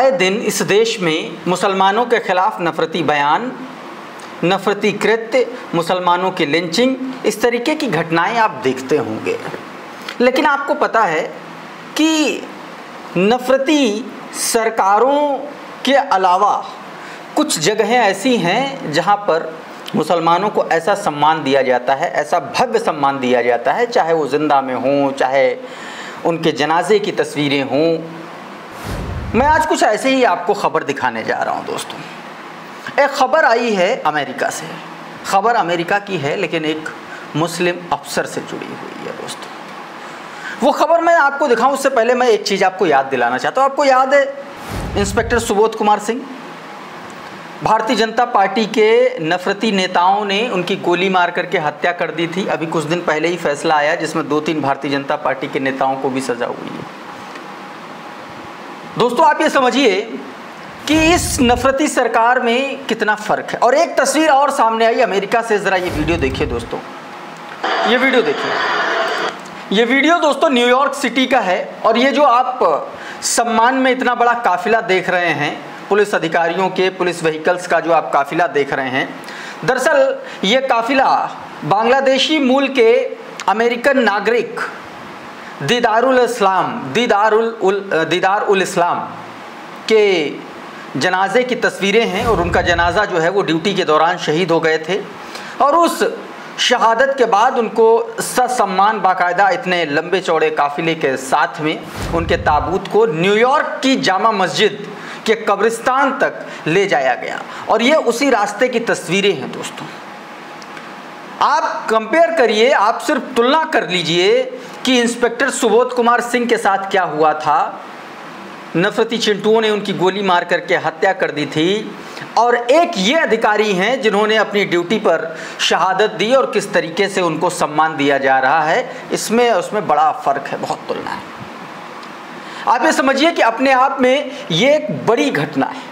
आए दिन इस देश में मुसलमानों के खिलाफ नफरती बयान, नफरती कृत्य, मुसलमानों की लिंचिंग, इस तरीके की घटनाएं आप देखते होंगे। लेकिन आपको पता है कि नफरती सरकारों के अलावा कुछ जगहें ऐसी हैं जहां पर मुसलमानों को ऐसा सम्मान दिया जाता है, ऐसा भव्य सम्मान दिया जाता है, चाहे वो जिंदा में हों, चाहे उनके जनाजे की तस्वीरें हों। मैं आज कुछ ऐसे ही आपको खबर दिखाने जा रहा हूं दोस्तों। एक खबर आई है अमेरिका से। खबर अमेरिका की है लेकिन एक मुस्लिम अफसर से जुड़ी हुई है दोस्तों। वो खबर मैं आपको दिखाऊं उससे पहले मैं एक चीज़ आपको याद दिलाना चाहता हूं। आपको याद है इंस्पेक्टर सुबोध कुमार सिंह, भारतीय जनता पार्टी के नफरती नेताओं ने उनकी गोली मार करके हत्या कर दी थी। अभी कुछ दिन पहले ही फैसला आया जिसमें 2-3 भारतीय जनता पार्टी के नेताओं को भी सजा हुई है। दोस्तों आप ये समझिए कि इस नफरती सरकार में कितना फ़र्क है। और एक तस्वीर और सामने आई अमेरिका से, ज़रा ये वीडियो देखिए दोस्तों। ये वीडियो देखिए। ये वीडियो दोस्तों न्यूयॉर्क सिटी का है और ये जो आप सम्मान में इतना बड़ा काफिला देख रहे हैं, पुलिस अधिकारियों के, पुलिस व्हीकल्स का जो आप काफिला देख रहे हैं, दरअसल ये काफिला बांग्लादेशी मूल के अमेरिकन नागरिक दीदारुल इस्लाम के जनाजे की तस्वीरें हैं। और उनका जनाजा जो है वो ड्यूटी के दौरान शहीद हो गए थे और उस शहादत के बाद उनको ससम्मान बाकायदा इतने लंबे चौड़े काफिले के साथ में उनके ताबूत को न्यूयॉर्क की जामा मस्जिद के कब्रिस्तान तक ले जाया गया। और ये उसी रास्ते की तस्वीरें हैं दोस्तों। आप कंपेयर करिए, आप सिर्फ तुलना कर लीजिए कि इंस्पेक्टर सुबोध कुमार सिंह के साथ क्या हुआ था। नफरती चिंटुओं ने उनकी गोली मार करके हत्या कर दी थी और एक ये अधिकारी हैं जिन्होंने अपनी ड्यूटी पर शहादत दी और किस तरीके से उनको सम्मान दिया जा रहा है, इसमें उसमें बड़ा फ़र्क है, बहुत तुलना है। आप ये समझिए कि अपने आप में ये एक बड़ी घटना है।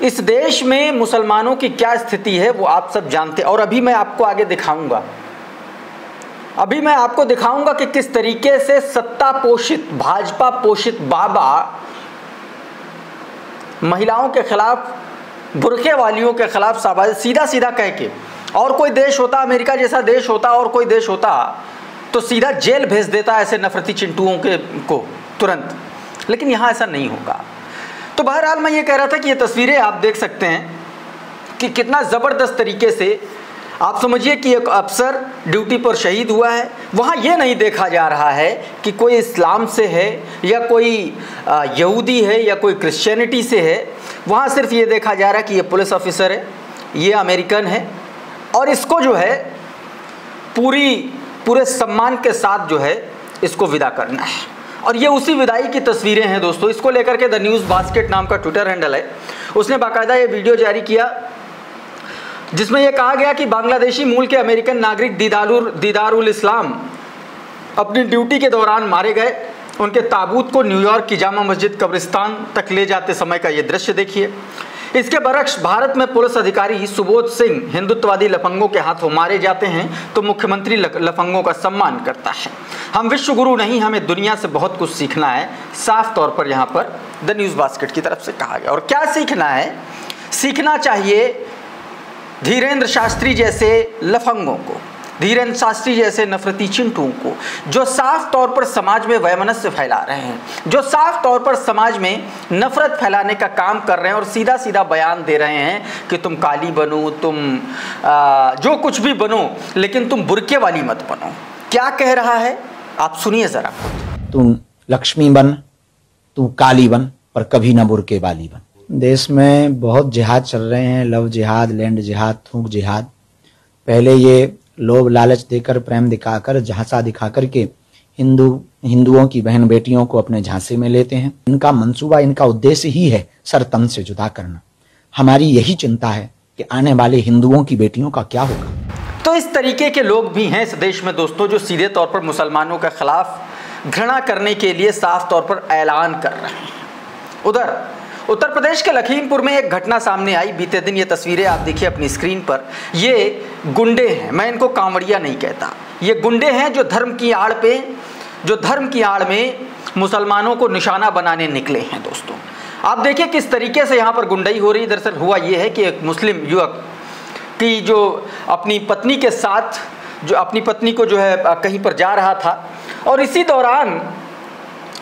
इस देश में मुसलमानों की क्या स्थिति है वो आप सब जानते हैं। और अभी मैं आपको आगे दिखाऊंगा, अभी मैं आपको दिखाऊंगा कि किस तरीके से सत्ता पोषित, भाजपा पोषित बाबा महिलाओं के खिलाफ, बुरखे वालियों के खिलाफ सीधा सीधा कह के, और कोई देश होता, अमेरिका जैसा देश होता और कोई देश होता तो सीधा जेल भेज देता ऐसे नफरती चिंटुओं को तुरंत, लेकिन यहाँ ऐसा नहीं होगा। तो बहरहाल मैं ये कह रहा था कि ये तस्वीरें आप देख सकते हैं कि कितना ज़बरदस्त तरीके से आप समझिए कि एक अफसर ड्यूटी पर शहीद हुआ है। वहाँ ये नहीं देखा जा रहा है कि कोई इस्लाम से है या कोई यहूदी है या कोई क्रिश्चियनिटी से है। वहाँ सिर्फ ये देखा जा रहा है कि ये पुलिस ऑफिसर है, ये अमेरिकन है और इसको जो है पूरे सम्मान के साथ जो है इसको विदा करना है। और ये उसी विदाई की तस्वीरें हैं दोस्तों। इसको लेकर के द न्यूज़ बास्केट नाम का ट्विटर हैंडल है, उसने बाकायदा ये वीडियो जारी किया जिसमें यह कहा गया कि बांग्लादेशी मूल के अमेरिकन नागरिक दीदारुल इस्लाम अपनी ड्यूटी के दौरान मारे गए। उनके ताबूत को न्यूयॉर्क की जामा मस्जिद कब्रिस्तान तक ले जाते समय का ये दृश्य देखिए। इसके बरक्स भारत में पुलिस अधिकारी सुबोध सिंह हिंदुत्ववादी लफंगों के हाथों मारे जाते हैं तो मुख्यमंत्री लफंगों का सम्मान करता है। हम विश्व गुरु नहीं, हमें दुनिया से बहुत कुछ सीखना है, साफ तौर पर यहाँ पर द न्यूज़ बास्केट की तरफ से कहा गया। और क्या सीखना है? सीखना चाहिए धीरेन्द्र शास्त्री जैसे लफंगों को, धीरेन्द्र शास्त्री जैसे नफरती चिंटुओं को, जो साफ तौर पर समाज में वैमनस्य फैला रहे हैं, जो साफ तौर पर समाज में नफरत फैलाने का काम कर रहे हैं और सीधा सीधा बयान दे रहे हैं कि तुम काली बनो, तुम जो कुछ भी बनो, लेकिन तुम बुरके वाली मत बनो। क्या कह रहा है आप सुनिए ज़रा। तुम लक्ष्मी बन, तू काली बन, पर कभी ना बुरके वाली बन। देश में बहुत जिहाद चल रहे हैं, लव जिहाद, लैंड जिहाद, थूक जिहाद। पहले ये लोभ लालच देकर, प्रेम दिखाकर, झांसा दिखाकर के हिंदुओं की बहन बेटियों को अपने झांसे में लेते हैं। इनका मंसूबा, इनका उद्देश्य ही है सर तन से जुदा करना। हमारी यही चिंता है कि आने वाले हिंदुओं की बेटियों का क्या होगा। तो इस तरीके के लोग भी हैं इस देश में दोस्तों, जो सीधे तौर पर मुसलमानों के खिलाफ घृणा करने के लिए साफ तौर पर ऐलान कर रहे हैं। उधर उत्तर प्रदेश के लखीमपुर में एक घटना सामने आई बीते दिन। ये तस्वीरें आप देखिए अपनी स्क्रीन पर। ये गुंडे हैं, मैं इनको कांवड़िया नहीं कहता, ये गुंडे हैं जो धर्म की आड़ में मुसलमानों को निशाना बनाने निकले हैं दोस्तों। आप देखिए किस तरीके से यहाँ पर गुंडाई हो रही है। दरअसल हुआ ये है कि एक मुस्लिम युवक की जो अपनी पत्नी के साथ जो अपनी पत्नी को जो है कहीं पर जा रहा था और इसी दौरान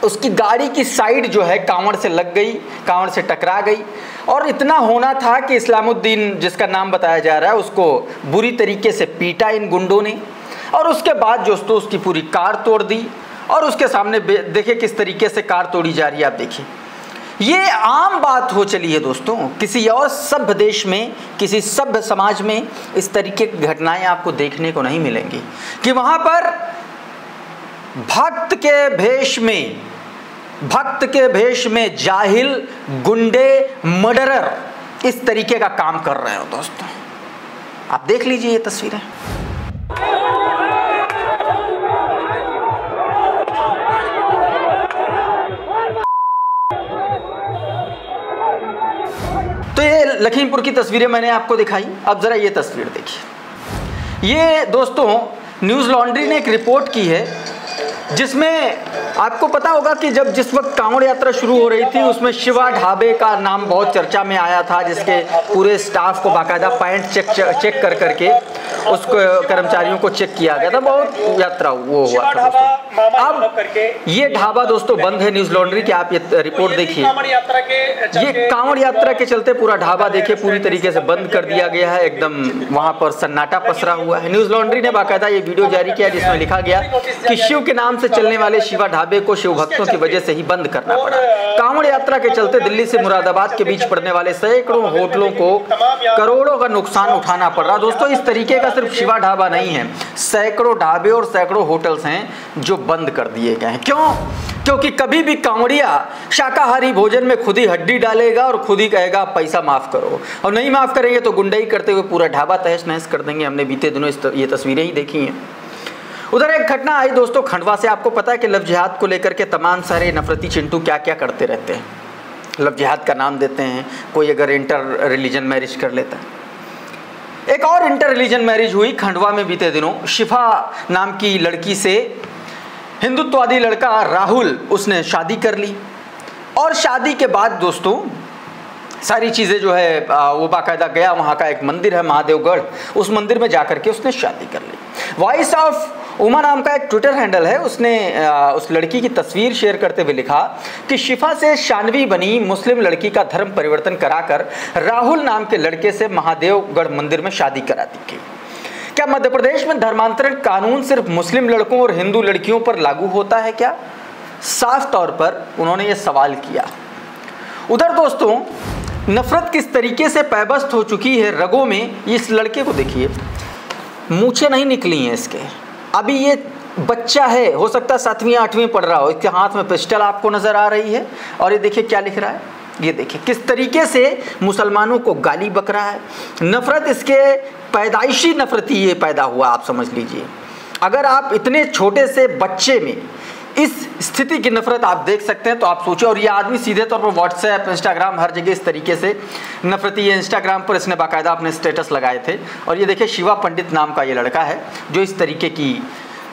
उसकी गाड़ी की साइड जो है कांवड़ से लग गई, कांवड़ से टकरा गई और इतना होना था कि इस्लामुद्दीन जिसका नाम बताया जा रहा है उसको बुरी तरीके से पीटा इन गुंडों ने और उसके बाद दोस्तों उसकी पूरी कार तोड़ दी और उसके सामने देखिए किस तरीके से कार तोड़ी जा रही है। आप देखिए ये आम बात हो चली है दोस्तों। किसी और सभ्य देश में, किसी सभ्य समाज में इस तरीके की घटनाएं आपको देखने को नहीं मिलेंगी कि वहाँ पर भक्त के भेष में जाहिल गुंडे मर्डरर इस तरीके का काम कर रहे हो दोस्तों। आप देख लीजिए ये तस्वीरें। तो ये लखीमपुर की तस्वीरें मैंने आपको दिखाई। अब जरा ये तस्वीर देखिए। ये दोस्तों न्यूज़ लॉन्ड्री ने एक रिपोर्ट की है जिसमें आपको पता होगा कि जिस वक्त कांवड़ यात्रा शुरू हो रही थी उसमें शिवा ढाबे का नाम बहुत चर्चा में आया था, जिसके पूरे स्टाफ को बाकायदा पॉइंट चेक कर करके उसको कर्मचारियों को चेक किया गया था। बहुत यात्रा वो हुआ था दोस्तों। अब ये ढाबा दोस्तों बंद है। न्यूज़ लॉन्ड्री की आप ये रिपोर्ट देखिए। ये कांवड़ यात्रा के चलते पूरा ढाबा देखिए पूरी तरीके से बंद कर दिया गया है। एकदम वहां पर सन्नाटा पसरा हुआ है। न्यूज़ लॉन्ड्री ने बाकायदा ये वीडियो जारी किया जिसमें लिखा गया कि शिव के नाम से चलने वाले शिवा ढाबे को शिव भक्तों की वजह से ही बंद करना पड़ा। कांवड़ यात्रा के चलते दिल्ली से मुरादाबाद के बीच पड़ने वाले सैकड़ों होटलों को करोड़ों का नुकसान उठाना पड़ रहा। दोस्तों इस तरीके का सिर्फ शिवा ढाबा नहीं है, सैकड़ों ढाबे और सैकड़ों होटल्स हैं जो बंद कर दिए गए हैं। क्यों? क्योंकि कभी भी कांवड़िया शाकाहारी भोजन में खुद ही हड्डी डालेगा और खुद ही कहेगा पैसा माफ करो, और नहीं माफ करेंगे तो गुंडाई करते हुए पूरा ढाबा तहस नहस कर देंगे। हमने बीते दिनों ये तस्वीरें ही देखी हैं। उधर एक घटना आई दोस्तों खंडवा से। आपको पता है कि लव जिहाद को लेकर के तमाम सारे नफरती चिंटू क्या क्या करते रहते हैं। लव जिहाद का नाम देते हैं, कोई अगर इंटर रिलीजन मैरिज कर लेता है। एक और इंटर रिलीजन मैरिज हुई खंडवा में बीते दिनों। शिफा नाम की लड़की से हिंदुत्ववादी लड़का राहुल उसने शादी कर ली और शादी के बाद दोस्तों सारी चीज़ें जो है वो बाकायदा गया, वहाँ का एक मंदिर है महादेवगढ़, उस मंदिर में जाकर के उसने शादी कर ली। वॉइस ऑफ उमा नाम का एक ट्विटर हैंडल है, उसने उस लड़की की तस्वीर शेयर करते हुए लिखा कि शिफा से शानवी बनी मुस्लिम लड़की का धर्म परिवर्तन कराकर राहुल नाम के लड़के से महादेवगढ़ मंदिर में शादी करा दी गई। क्या मध्य प्रदेश में धर्मांतरण कानून सिर्फ मुस्लिम लड़कों और हिंदू लड़कियों पर लागू होता है क्या? साफ तौर पर उन्होंने ये सवाल किया। उधर दोस्तों नफरत किस तरीके से पैबस्त हो चुकी है रगों में। इस लड़के को देखिए, मूंछें नहीं निकली हैं इसके, अभी ये बच्चा है, हो सकता है 7वीं 8वीं पढ़ रहा हो। इसके हाथ में पिस्टल आपको नज़र आ रही है और ये देखिए क्या लिख रहा है। ये देखिए किस तरीके से मुसलमानों को गाली बक रहा है। नफरत इसके पैदाइशी नफरती ये पैदा हुआ, आप समझ लीजिए। अगर आप इतने छोटे से बच्चे में इस स्थिति की नफरत आप देख सकते हैं तो आप सोचिए। और ये आदमी सीधे तौर पर व्हाट्सएप, इंस्टाग्राम, हर जगह इस तरीके से नफरती। ये इंस्टाग्राम पर इसने बाकायदा अपने स्टेटस लगाए थे। और ये देखिए शिवा पंडित नाम का ये लड़का है जो इस तरीके की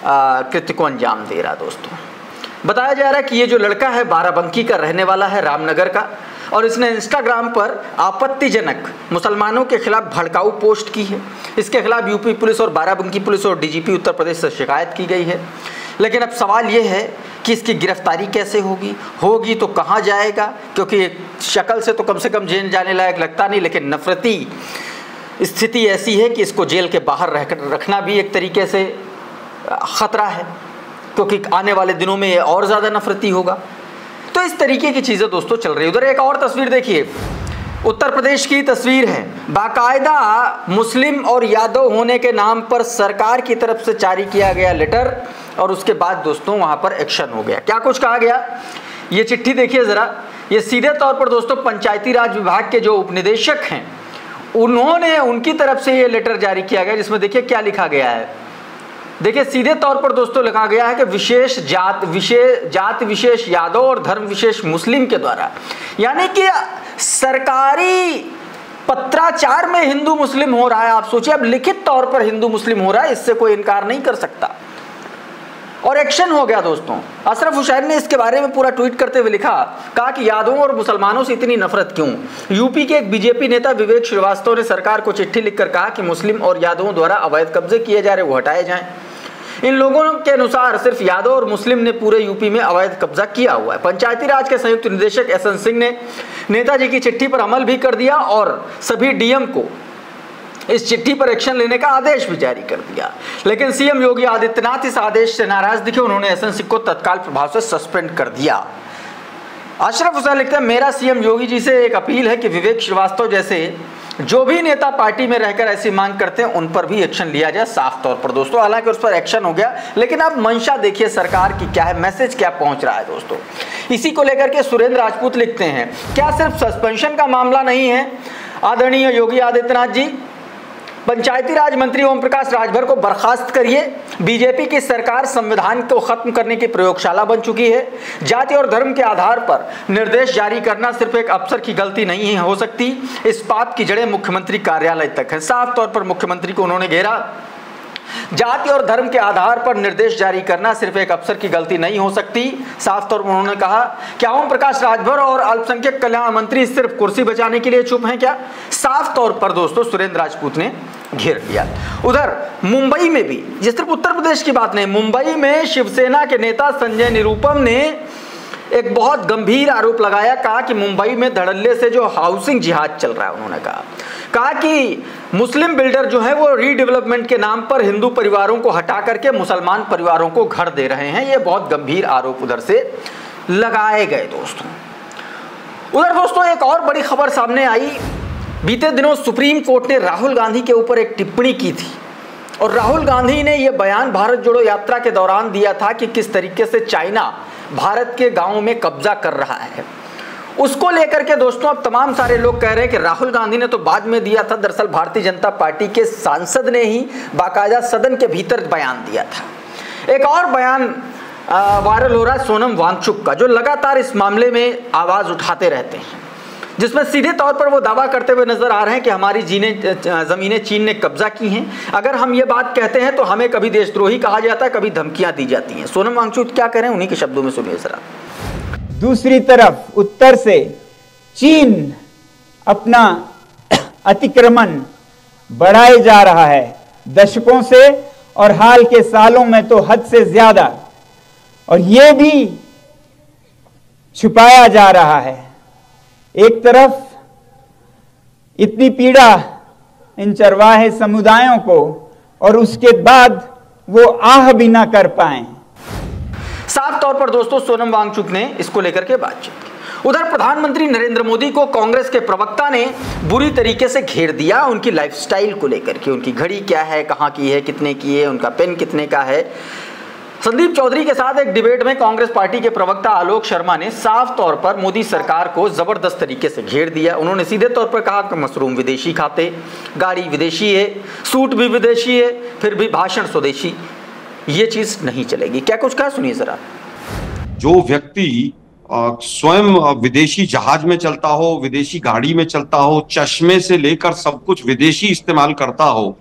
कृत्य को अंजाम दे रहा। दोस्तों बताया जा रहा है कि ये जो लड़का है बाराबंकी का रहने वाला है, रामनगर का, और इसने इंस्टाग्राम पर आपत्तिजनक मुसलमानों के खिलाफ भड़काऊ पोस्ट की है। इसके खिलाफ यूपी पुलिस और बाराबंकी पुलिस और डीजीपी उत्तर प्रदेश से शिकायत की गई है। लेकिन अब सवाल ये है कि इसकी गिरफ्तारी कैसे होगी तो कहाँ जाएगा, क्योंकि शक्ल से तो कम से कम जेल जाने लायक लगता नहीं, लेकिन नफरती स्थिति ऐसी है कि इसको जेल के बाहर रखना भी एक तरीके से ख़तरा है, क्योंकि आने वाले दिनों में ये और ज़्यादा नफरती होगा। तो इस तरीके की चीज़ें दोस्तों चल रही है। उधर एक और तस्वीर देखिए, उत्तर प्रदेश की तस्वीर है। बाकायदा मुस्लिम और यादव होने के नाम पर सरकार की तरफ से जारी किया गया लेटर और उसके बाद दोस्तों वहाँ पर एक्शन हो गया। क्या कुछ कहा गया, ये चिट्ठी देखिए ज़रा। ये सीधे तौर पर दोस्तों पंचायती राज विभाग के जो उपनिदेशक हैं उन्होंने, उनकी तरफ से ये लेटर जारी किया गया, जिसमें देखिए क्या लिखा गया है। देखिए सीधे तौर पर दोस्तों लिखा गया है कि जात विशेष यादव और धर्म विशेष मुस्लिम के द्वारा, यानी कि सरकारी पत्राचार में हिंदू मुस्लिम हो रहा है। आप सोचिए, अब लिखित तौर पर हिंदू मुस्लिम हो रहा है, इससे कोई इनकार नहीं कर सकता। और एक्शन हो गया दोस्तों। अशरफ हुसैन ने इसके बारे में पूरा ट्वीट करते हुए लिखा, कहा कि यादवों और मुसलमानों से इतनी नफरत क्यों। यूपी के एक बीजेपी नेता विवेक श्रीवास्तव ने सरकार को चिट्ठी लिखकर कहा कि मुस्लिम और यादवों द्वारा अवैध कब्जे किए जा रहे वो हटाए जाएं। इन लोगों के अनुसार सिर्फ यादव और मुस्लिम ने पूरे यूपी में अवैध कब्जा किया हुआ है। पंचायती राज के संयुक्त निदेशक एसएन सिंह ने नेताजी की चिट्ठी पर अमल भी कर दिया और सभी डीएम को इस चिट्ठी पर एक्शन लेने का आदेश भी जारी कर दिया। लेकिन सीएम योगी आदित्यनाथ इस आदेश से नाराज दिखे, उन्होंने एसएन सिंह को तत्काल प्रभाव से सस्पेंड कर दिया। अशरफ हुसैन लिखते हैं, मेरा सीएम योगी जी से एक अपील है कि विवेक श्रीवास्तव जैसे जो भी नेता पार्टी में रहकर ऐसी मांग करते हैं उन पर भी एक्शन लिया जाए साफ तौर पर। दोस्तों हालांकि उस पर एक्शन हो गया, लेकिन अब मंशा देखिए सरकार की क्या है, मैसेज क्या पहुंच रहा है दोस्तों। इसी को लेकर के सुरेंद्र राजपूत लिखते हैं, क्या सिर्फ सस्पेंशन का मामला नहीं है आदरणीय योगी आदित्यनाथ जी, पंचायती राज मंत्री ओम प्रकाश राजभर को बर्खास्त करिए। बीजेपी की सरकार संविधान को खत्म करने की प्रयोगशाला बन चुकी है। जाति और धर्म के आधार पर निर्देश जारी करना सिर्फ एक अफसर की गलती नहीं हो सकती, इस पाप की जड़ें मुख्यमंत्री कार्यालय तक है। साफ तौर पर मुख्यमंत्री को उन्होंने घेरा। जाति और धर्म के आधार पर निर्देश जारी करना सिर्फ एक अफसर की गलती नहीं हो सकती। साफ तौर पर उन्होंने कहा, क्या ओम प्रकाश राजभर और अल्पसंख्यक कल्याण मंत्री सिर्फ कुर्सी बचाने के लिए चुप हैं क्या? साफ तौर पर दोस्तों सुरेंद्र राजपूत ने घेर लिया। उधर मुंबई में भी, ये सिर्फ उत्तर प्रदेश की बात नहीं, मुंबई में शिवसेना के नेता संजय निरुपम ने एक बहुत गंभीर आरोप लगाया। कहा कि मुंबई में धड़ल्ले से जो हाउसिंग जिहाद चल रहा है, उन्होंने कहा कि मुस्लिम बिल्डर जो है वो रीडेवलपमेंट के नाम पर हिंदू परिवारों को हटा करके मुसलमान परिवारों को घर दे रहे हैं। ये बहुत गंभीर आरोप उधर से लगाए गए दोस्तों। उधर दोस्तों एक और बड़ी खबर सामने आई। बीते दिनों सुप्रीम कोर्ट ने राहुल गांधी के ऊपर एक टिप्पणी की थी और राहुल गांधी ने यह बयान भारत जोड़ो यात्रा के दौरान दिया था कि किस तरीके से चाइना भारत के गांवों में कब्जा कर रहा है। उसको लेकर के दोस्तों अब तमाम सारे लोग कह रहे हैं कि राहुल गांधी ने तो बाद में दिया था, दरअसल भारतीय जनता पार्टी के सांसद ने ही बाकायदा सदन के भीतर बयान दिया था। एक और बयान वायरल हो रहा है सोनम वांगचुक का, जो लगातार इस मामले में आवाज उठाते रहते हैं, जिसमें सीधे तौर पर वो दावा करते हुए नजर आ रहे हैं कि हमारी जमीनें चीन ने कब्जा की हैं। अगर हम ये बात कहते हैं तो हमें कभी देशद्रोही कहा जाता है, कभी धमकियां दी जाती हैं। सोनम वांगचुक क्या कह रहे हैं, उन्हीं के शब्दों में सुनिए जरा। दूसरी तरफ उत्तर से चीन अपना अतिक्रमण बढ़ाए जा रहा है दशकों से, और हाल के सालों में तो हद से ज्यादा, और ये भी छुपाया जा रहा है। एक तरफ इतनी पीड़ा इन चरवाहे समुदायों को, और उसके बाद वो आह भी ना कर पाए। साफ तौर पर दोस्तों सोनम वांगचुक ने इसको लेकर के बातचीत की। उधर प्रधानमंत्री नरेंद्र मोदी को कांग्रेस के प्रवक्ता ने बुरी तरीके से घेर दिया उनकी लाइफस्टाइल को लेकर के। उनकी घड़ी क्या है, कहां की है, कितने की है, उनका पेन कितने का है। संदीप चौधरी के साथ एक डिबेट में कांग्रेस पार्टी के प्रवक्ता आलोक शर्मा ने साफ तौर पर मोदी सरकार को जबरदस्त तरीके से घेर दिया। उन्होंने सीधे तौर पर कहा कि मशरूम विदेशी खाते, गाड़ी विदेशी है, सूट भी विदेशी है, फिर भी भाषण स्वदेशी, ये चीज नहीं चलेगी। क्या कुछ कहा, सुनिए जरा। जो व्यक्ति स्वयं विदेशी जहाज में चलता हो, विदेशी गाड़ी में चलता हो, चश्मे से लेकर सब कुछ विदेशी इस्तेमाल करता हो,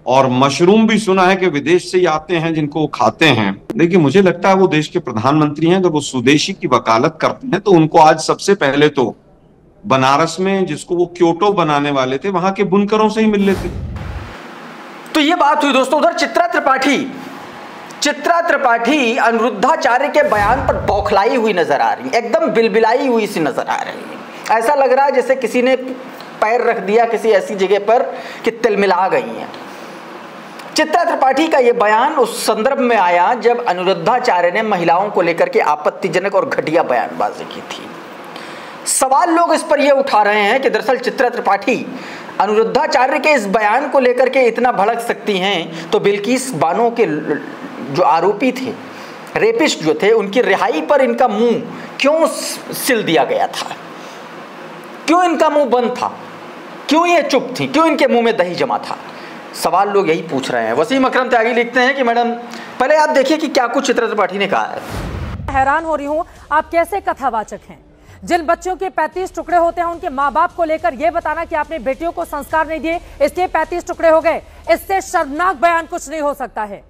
और मशरूम भी सुना है कि विदेश से ही आते हैं जिनको खाते हैं। देखिए मुझे लगता है वो देश के प्रधानमंत्री हैं, जब वो स्वदेशी की वकालत करते हैं तो उनको आज सबसे पहले तो बनारस में, जिसको वो क्योटो बनाने वाले थे, वहां के बुनकरों से ही मिल लेते। तो ये बात हुई दोस्तों। उधर चित्रा त्रिपाठी अनिरुद्धाचार्य के बयान पर बौखलाई हुई नजर आ रही, एकदम बिलबिलाई हुई सी नजर आ रही है। ऐसा लग रहा है जैसे किसी ने पैर रख दिया किसी ऐसी जगह पर कि तिलमिला गई है। चित्रा त्रिपाठी का यह बयान उस संदर्भ में आया जब अनिरुद्धाचार्य ने महिलाओं को लेकर के आपत्तिजनक और घटिया बयानबाजी की थी। सवाल लोग इस पर यह उठा रहे हैं कि दरअसल चित्रा त्रिपाठी अनिरुद्धाचार्य के इस बयान को लेकर के इतना भड़क सकती हैं तो बिल्किस बानो के जो आरोपी थे, रेपिस्ट जो थे, उनकी रिहाई पर इनका मुंह क्यों सिल दिया गया था? क्यों इनका मुंह बंद था? क्यों ये चुप थी? क्यों इनके मुंह में दही जमा था? सवाल लोग यही पूछ रहे हैं। वसीम अकरम त्यागी लिखते हैं कि मैडम पहले आप देखिए कि क्या कुछ चित्रा त्रिपाठी ने कहा है। हैरान हो रही हूँ, आप कैसे कथावाचक हैं? जिन बच्चों के 35 टुकड़े होते हैं उनके माँ बाप को लेकर यह बताना कि आपने बेटियों को संस्कार नहीं दिए इसलिए 35 टुकड़े हो गए, इससे शर्मनाक बयान कुछ नहीं हो सकता है।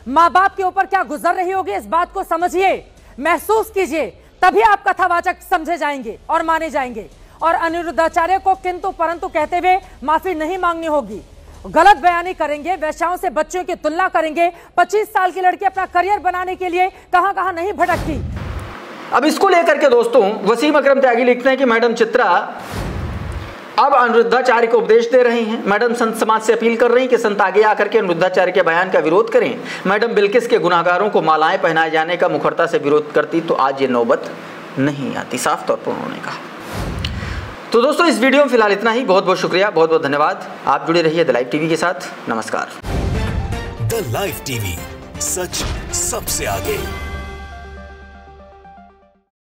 माँ बाप के ऊपर क्या गुजर रही होगी, इस बात को समझिए, महसूस कीजिए, तभी आप कथावाचक समझे जाएंगे और माने जाएंगे। और अनिरुद्धाचार्य को किंतु परंतु कहते हुए माफी नहीं मांगनी होगी। गलत बयानी करेंगे, वेश्याओं से बच्चों की तुलना करेंगे। 25 साल की लड़की अपना करियर बनाने के लिए कहां-कहां नहीं भटकती। अब इसको लेकर के दोस्तों वसीम अकरम त्यागी लिखते हैं कि मैडम चित्रा अब अनिरुद्धाचार्य को उपदेश दे रही हैं। मैडम संत समाज से अपील कर रही हैं कि संत आगे आकर के अनिरुद्धाचार्य के बयान का विरोध करें। मैडम बिल्किस के गुनाहगारों को मालाएं पहनाए जाने का मुखरता से विरोध करती तो आज ये नौबत नहीं आती, साफ तौर पर उन्होंने कहा। तो दोस्तों इस वीडियो में फिलहाल इतना ही। बहुत बहुत शुक्रिया, बहुत बहुत धन्यवाद। आप जुड़े रहिए द लाइव टीवी के साथ। नमस्कार। द लाइव टीवी, सच सबसे आगे।